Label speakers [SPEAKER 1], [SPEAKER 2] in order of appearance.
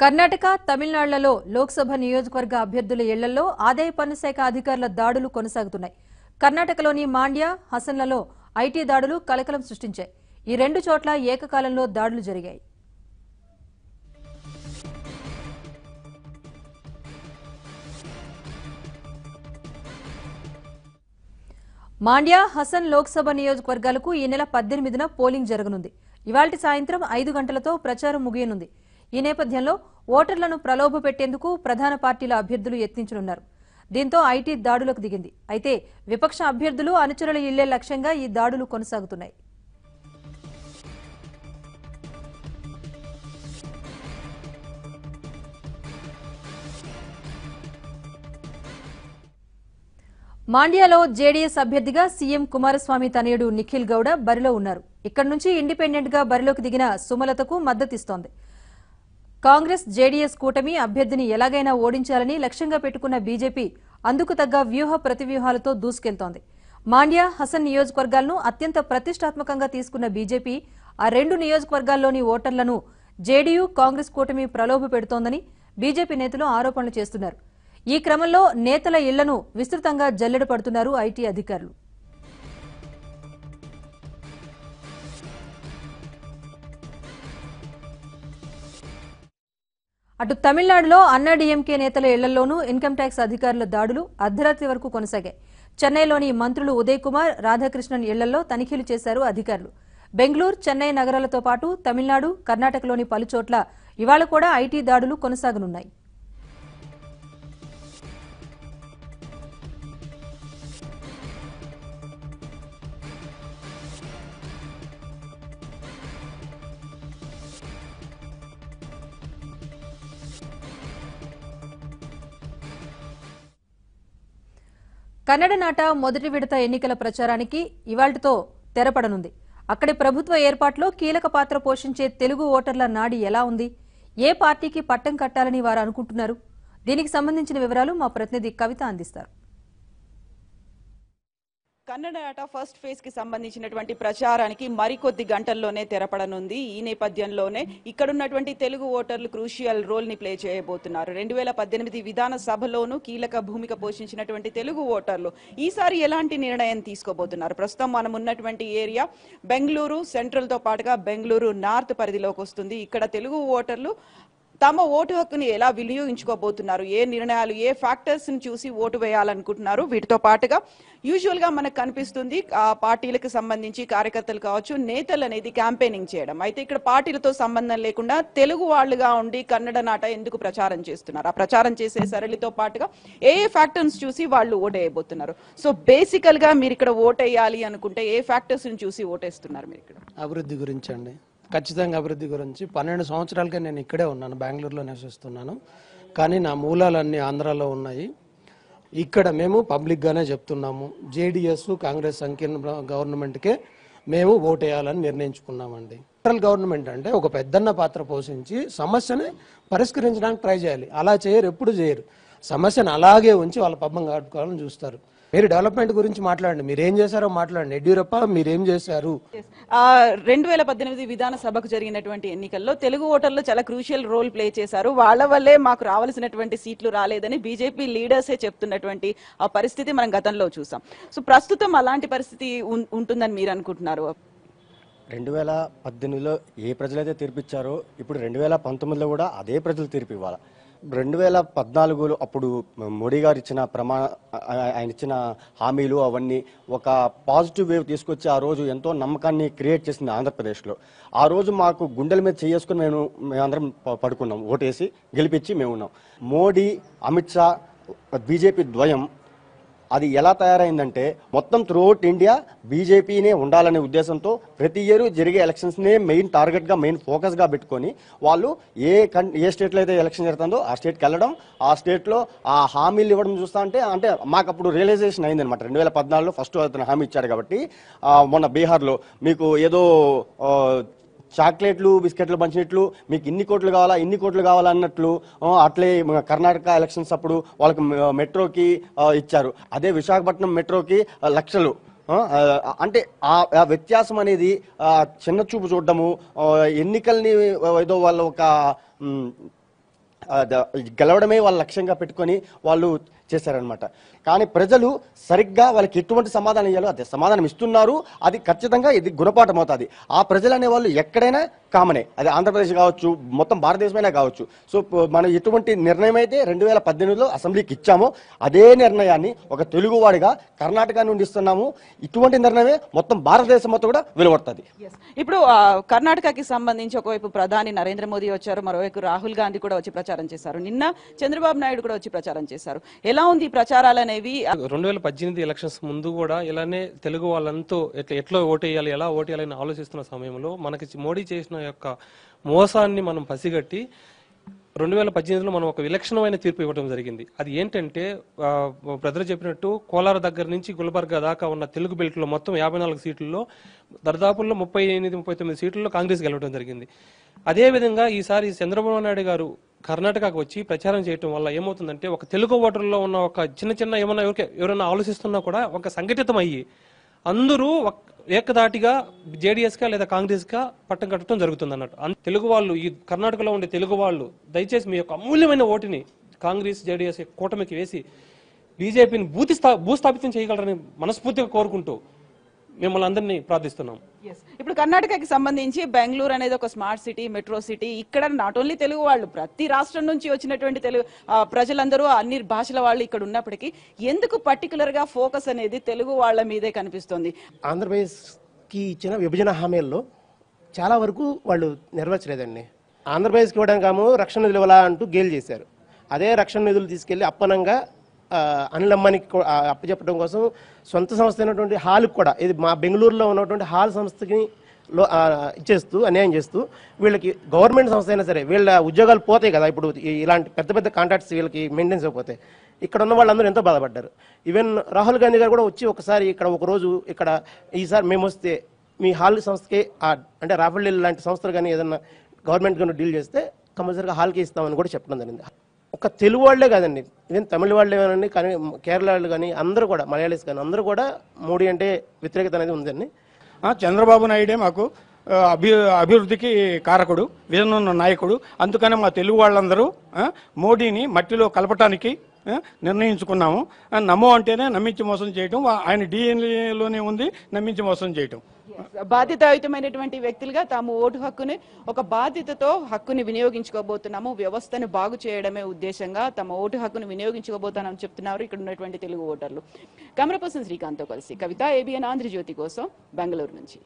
[SPEAKER 1] కర్ణాటక, తమిళనాడులలో లోక్సభ నియోజకవర్గ అభ్యర్థుల ఇళ్లలో ఆదాయ పన్ను శాఖ అధికారుల దాడులు కొనసాగుతున్నాయి. కర్ణాటకలోని మాండ్య, హసన్లలో ఐటీ దాడులు కలకలం సృష్టించాయి. ఈ రెండు చోట్ల ఏకకాలంలో దాడులు జరిగాయి. మాండ్య, హసన్ లోక్సభ నియోజకవర్గాలకు ఈ నెల 18న పోలింగ్ జరగనుంది. ఇవాల్టి సాయంత్రం 5 గంటలతో ప్రచారం ముగియనుంది. ఈ నేపథ్యంలో ఓటర్లను ప్రలోభపెట్టేందుకు ప్రధాన పార్టీల అభ్యర్థులు యత్నించనున్నారు. దీంతో ఐటీ దాడులకు దిగింది. అయితే విపక్ష అభ్యర్థులు, అనుచరుల ఇళ్లే లక్ష్యంగా ఈ దాడులు కొనసాగుతున్నాయి. మాండ్యాలో జేడీఎస్ అభ్యర్థిగా సీఎం కుమారస్వామి తనయుడు నిఖిల్ గౌడ బరిలో ఉన్నారు. ఇక్కడి నుంచి ఇండిపెండెంట్ గా బరిలోకి దిగిన సుమలతకు మద్దతిస్తోంది. కాంగ్రెస్, జేడీఎస్ కూటమి అభ్యర్థిని ఎలాగైనా ఓడించాలని లక్ష్యంగా పెట్టుకున్న బీజేపీ అందుకు తగ్గ వ్యూహ ప్రతివ్యూహాలతో దూసుకెళ్తోంది. మాండ్య, హసన్ నియోజకవర్గాలను అత్యంత ప్రతిష్టాత్మకంగా తీసుకున్న బీజేపీ ఆ రెండు నియోజకవర్గాల్లోని ఓటర్లను జేడీయూ, కాంగ్రెస్ కూటమి ప్రలోభ పెడుతోందని బీజేపీ నేతలు ఆరోపణలు చేస్తున్నారు. ఈ క్రమంలో నేతల ఇళ్లను విస్తృతంగా జల్లెడ పడుతున్నారు ఐటీ అధికారులు. అటు తమిళనాడులో అన్నాడీఎంకే నేతల ఇళ్లలోనూ ఇన్కమ్ ట్యాక్స్ అధికారుల దాడులు అర్ధరాత్రి వరకు కొనసాగాయి. చెన్నైలోని మంత్రులు ఉదయ్ కుమార్, రాధాకృష్ణన్ ఇళ్లలో తనిఖీలు చేశారు అధికారులు. బెంగళూరు, చెన్నై నగరాలతో పాటు తమిళనాడు, కర్ణాటకలోని పలుచోట్ల ఇవాళ కూడా ఐటీ దాడులు కొనసాగనున్నాయి. కన్నడ నాట మొదటి విడత ఎన్నికల ప్రచారానికి ఇవాళ్టితో తెరపడనుంది. అక్కడి ప్రభుత్వ ఏర్పాట్లో కీలక పాత్ర పోషించే తెలుగు ఓటర్ల నాడి ఎలా ఉంది? ఏ పార్టీకి పట్టం కట్టాలని వారు అనుకుంటున్నారు? దీనికి సంబంధించిన వివరాలు మా ప్రతినిధి కవిత అందిస్తారు.
[SPEAKER 2] కన్నడ నాట ఫస్ట్ ఫేజ్ కి సంబంధించినటువంటి ప్రచారానికి మరికొద్ది గంటల్లోనే తెరపడనుంది. ఈ నేపథ్యంలోనే ఇక్కడున్నటువంటి తెలుగు ఓటర్లు క్రూషియల్ రోల్ ని ప్లే చేయబోతున్నారు. 2018 విధాన సభలోనూ కీలక భూమిక పోషించినటువంటి తెలుగు ఓటర్లు ఈసారి ఎలాంటి నిర్ణయం తీసుకోబోతున్నారు? ప్రస్తుతం మనం ఉన్నటువంటి ఏరియా బెంగళూరు సెంట్రల్ తో పాటుగా బెంగళూరు నార్త్ పరిధిలోకి వస్తుంది. ఇక్కడ తెలుగు ఓటర్లు తమ ఓటు హక్కుని ఎలా వినియోగించుకోబోతున్నారు, ఏ నిర్ణయాలు, ఏ ఫ్యాక్టర్స్ ని చూసి ఓటు వేయాలనుకుంటున్నారు? వీటితో పాటుగా యూజువల్ గా మనకు కనిపిస్తుంది ఆ పార్టీలకు సంబంధించి కార్యకర్తలు కావచ్చు, నేతలు అనేది క్యాంపెయినింగ్ చేయడం. అయితే ఇక్కడ పార్టీలతో సంబంధం లేకుండా తెలుగు వాళ్లుగా ఉండి కన్నడ నాట ఎందుకు ప్రచారం చేస్తున్నారు? ఆ ప్రచారం చేసే సరళితో పాటుగా ఏ ఫ్యాక్టర్స్ చూసి వాళ్ళు ఓటు వేయబోతున్నారు? సో బేసికల్ గా మీరు ఇక్కడ ఓటు వేయాలి అనుకుంటే ఏ ఫ్యాక్టర్స్ ని చూసి ఓటేస్తున్నారు మీరు ఇక్కడ?
[SPEAKER 3] అభివృద్ధి గురించి అండి, ఖచ్చితంగా అభివృద్ధి గురించి. 12 సంవత్సరాలుగా నేను ఇక్కడే ఉన్నాను, బెంగళూరులో నివసిస్తున్నాను. కానీ నా మూలాలన్నీ ఆంధ్రాలో ఉన్నాయి. ఇక్కడ మేము పబ్లిక్గానే చెప్తున్నాము, జేడీఎస్, కాంగ్రెస్ సంకీర్ణ గవర్నమెంట్కే మేము ఓటేయాలని నిర్ణయించుకున్నామండి. సెంట్రల్ గవర్నమెంట్ అంటే ఒక పెద్దన్న పాత్ర పోషించి సమస్యని పరిష్కరించడానికి ట్రై చేయాలి. అలా చేయరు, ఎప్పుడు చేయరు. సమస్యను అలాగే ఉంచి వాళ్ళ పబ్బం కాట్టుకోవాలని చూస్తారు. మీరు డెవలప్మెంట్ గురించి మాట్లాడండి, మీరేం చేశారో మాట్లాడండి. యడ్యూరప్ప మీరేం చేశారు?
[SPEAKER 2] 2018 విధాన సభకు జరిగినటువంటి ఎన్నికల్లో తెలుగు ఓటర్లు చాలా క్రూషియల్ రోల్ ప్లే చేశారు. వాళ్ళ వల్లే మాకు రావాల్సినటువంటి సీట్లు రాలేదని బీజేపీ లీడర్సే చెప్తున్నటువంటి ఆ పరిస్థితి మనం గతంలో చూసాం. సో ప్రస్తుతం అలాంటి పరిస్థితి ఉంటుందని మీరు అనుకుంటున్నారు?
[SPEAKER 4] 2018లో ఏ ప్రజలైతే తీర్పిచ్చారో ఇప్పుడు 2019లో కూడా అదే ప్రజలు తీర్పు ఇవ్వాలి. 2014లో అప్పుడు మోడీ గారు ఇచ్చిన ఆయన ఇచ్చిన హామీలు అవన్నీ ఒక పాజిటివ్ వేవ్ తీసుకొచ్చి ఆ రోజు ఎంతో నమ్మకాన్ని క్రియేట్ చేసింది ఆంధ్రప్రదేశ్లో. ఆ రోజు మాకు గుండెల మీద చేసుకుని మేమందరం పడుకున్నాం, ఓటేసి గెలిపించి మేము ఉన్నాం. మోడీ, అమిత్ షా, బీజేపీ ద్వయం అది ఎలా తయారైందంటే మొత్తం త్రూఅవుట్ ఇండియా బీజేపీనే ఉండాలనే ఉద్దేశంతో ప్రతి ఇయర్ జరిగే ఎలక్షన్స్నే మెయిన్ టార్గెట్గా, మెయిన్ ఫోకస్గా పెట్టుకొని వాళ్ళు ఏ స్టేట్లో అయితే ఎలక్షన్ జరుగుతుందో ఆ స్టేట్కి వెళ్ళడం, ఆ స్టేట్లో ఆ హామీలు ఇవ్వడం చూస్తా అంటే మాకు అప్పుడు రియలైజేషన్ అయిందనమాట. 2014లో ఫస్ట్ అతను హామీ ఇచ్చాడు కాబట్టి. మొన్న బీహార్లో మీకు ఏదో చాక్లెట్లు, బిస్కెట్లు పంచినట్లు మీకు ఇన్ని కోట్లు కావాలా అన్నట్లు అట్లే కర్ణాటక ఎలక్షన్స్ అప్పుడు వాళ్ళకి మెట్రోకి ఇచ్చారు. అదే విశాఖపట్నం మెట్రోకి లక్షలు. అంటే ఆ వ్యత్యాసం అనేది చిన్న చూపు చూడడము, ఎన్నికల్ని ఏదో వాళ్ళ ఒక గెలవడమే వాళ్ళ లక్ష్యంగా పెట్టుకొని వాళ్ళు చేశారనమాట. కానీ ప్రజలు సరిగ్గా వాళ్ళకి ఎటువంటి సమాధానం ఇవ్వాలో అదే సమాధానం ఇస్తున్నారు. అది ఖచ్చితంగా ఇది గుణపాఠం అవుతుంది. ఆ ప్రజలు అనే వాళ్ళు ఎక్కడైనా కామనే, అది ఆంధ్రప్రదేశ్ కావచ్చు, మొత్తం భారతదేశమైనా కావచ్చు. సో మనం ఎటువంటి నిర్ణయం అయితే 2018లో అసెంబ్లీకి ఇచ్చామో అదే నిర్ణయాన్ని ఒక తెలుగువాడిగా కర్ణాటక నుండి ఇస్తున్నాము. ఇటువంటి నిర్ణయమే మొత్తం భారతదేశం మొత్తం కూడా వెలువడుతుంది.
[SPEAKER 2] ఇప్పుడు కర్ణాటకకి సంబంధించి ఒకవైపు ప్రధాని నరేంద్ర మోదీ వచ్చారు, మరోవైపు రాహుల్ గాంధీ కూడా వచ్చి ప్రచారం చేశారు, నిన్న చంద్రబాబు నాయుడు కూడా వచ్చి ప్రచారం చేశారు. ఎలా ఉంది ఈ ప్రచారాలు అనేవి?
[SPEAKER 5] 2018 ఎలక్షన్స్ ముందు కూడా ఇలానే తెలుగు వాళ్ళంతా ఎట్లా ఓటేయాలి, ఎలా ఓటేయాలి అని ఆలోచిస్తున్న సమయంలో మనకి మోడీ చేసిన యొక్క మోసాన్ని మనం పసిగట్టి 2018లో మనం ఒక విలక్షణమైన తీర్పు ఇవ్వడం జరిగింది. అది ఏంటంటే బ్రదర్ చెప్పినట్టు కోలార్ దగ్గర నుంచి గుల్బర్గా దాకా ఉన్న తెలుగు బెల్ట్లో మొత్తం 54 సీట్లలో దర్దాపుల్లో 38-39 సీట్లలో కాంగ్రెస్ గెలవడం జరిగింది. అదేవిధంగా ఈసారి చంద్రబాబు నాయుడు గారు కర్ణాటకకు వచ్చి ప్రచారం చేయడం వల్ల ఏమవుతుందంటే ఒక తెలుగు ఓటర్లో ఉన్న ఒక చిన్న ఏమన్నా ఎవరైనా ఆలోచిస్తున్నా కూడా ఒక సంఘటితం అయ్యి అందరూ ఏకదాటిగా జేడీఎస్గా లేదా కాంగ్రెస్గా పట్టం కట్టడం జరుగుతుంది అన్నట్టు. తెలుగు వాళ్ళు, ఈ కర్ణాటకలో ఉండే తెలుగు వాళ్ళు దయచేసి మీ యొక్క అమూల్యమైన ఓటుని కాంగ్రెస్ జేడీఎస్ కూటమికి వేసి బీజేపీని భూస్థాపితం చేయగలరని మనస్ఫూర్తిగా కోరుకుంటూ మిమ్మల్ని అందరినీ ప్రార్థిస్తున్నాం.
[SPEAKER 2] ఇప్పుడు కర్ణాటకకి సంబంధించి బెంగళూరు అనేది ఒక స్మార్ట్ సిటీ, మెట్రో సిటీ. ఇక్కడ నాట్ ఓన్లీ తెలుగు వాళ్ళు, ప్రతి రాష్ట్రం నుంచి వచ్చినటువంటి తెలుగు ప్రజలందరూ అన్ని భాషల వాళ్ళు ఇక్కడ ఉన్నప్పటికీ ఎందుకు పర్టికులర్ గా ఫోకస్ అనేది తెలుగు వాళ్ళ మీదే కనిపిస్తుంది?
[SPEAKER 6] ఆంధ్రప్రదేశ్ కి ఇచ్చిన విభజన హామీల్లో చాలా వరకు వాళ్ళు నెరవేర్చలేదండి. ఆంధ్రప్రదేశ్కి ఇవ్వడానికి రక్షణ నిధులు ఇవ్వాలా అంటూ గేలు చేశారు. అదే రక్షణ నిధులు తీసుకెళ్లి అప్పనంగా అనిల్ అంబానీకి అప్పచెప్పడం కోసం సొంత సంస్థ అయినటువంటి హాల్కి కూడా, ఇది మా బెంగళూరులో ఉన్నటువంటి హాల్ సంస్థకి ఇచ్చేస్తూ అన్యాయం చేస్తూ వీళ్ళకి గవర్నమెంట్ సంస్థ అయినా సరే వీళ్ళ ఉద్యోగాలు పోతాయి కదా. ఇప్పుడు ఇలాంటి పెద్ద కాంట్రాక్ట్స్ వీళ్ళకి మెయింటెనెన్స్ అయిపోతే ఇక్కడ ఉన్న వాళ్ళందరూ ఎంతో బాధపడ్డారు. ఈవెన్ రాహుల్ గాంధీ గారు కూడా వచ్చి ఒకసారి ఇక్కడ ఒకరోజు ఇక్కడ ఈసారి మేము వస్తే మీ హాల్ సంస్థకి అంటే రాఫెల్ లాంటి సంస్థలు కానీ ఏదన్నా గవర్నమెంట్ కానీ డీల్ చేస్తే కంపల్సరీగా హాల్కి ఇస్తామని కూడా చెప్పడం జరిగింది. ఒక తెలుగు వాళ్ళే కాదండి, ఈవెన్ తమిళ వాళ్ళే కానండి, కానీ కేరళ వాళ్ళు కానీ అందరూ కూడా, మలయాళీస్ కానీ అందరూ కూడా మోడీ అంటే వ్యతిరేకత అనేది ఉందండి.
[SPEAKER 7] చంద్రబాబు నాయుడే మాకు అభివృద్ధికి కారకుడు, విజన్ ఉన్న నాయకుడు. అందుకనే మా తెలుగు వాళ్ళందరూ మోడీని మట్టిలో కలపటానికి నిర్ణయించుకున్నాము. నమ్మో అంటేనే నమ్మించి మోసం చేయటం, ఆయన డిఎన్ఏలోనే ఉంది నమ్మించి మోసం చేయటం.
[SPEAKER 2] బాధ్యతాయుతమైనటువంటి వ్యక్తులుగా తాము ఓటు హక్కుని ఒక బాధ్యతతో హక్కుని వినియోగించుకోబోతున్నాము, వ్యవస్థను బాగు చేయడమే ఉద్దేశంగా తమ ఓటు హక్కును వినియోగించుకోబోతానని చెప్తున్నారు ఇక్కడ ఉన్నటువంటి తెలుగు ఓటర్లు. కెమెరా పర్సన్ శ్రీకాంత్తో కలిసి కవిత, ABN ఆంధ్రజ్యోతి కోసం బెంగళూరు నుంచి.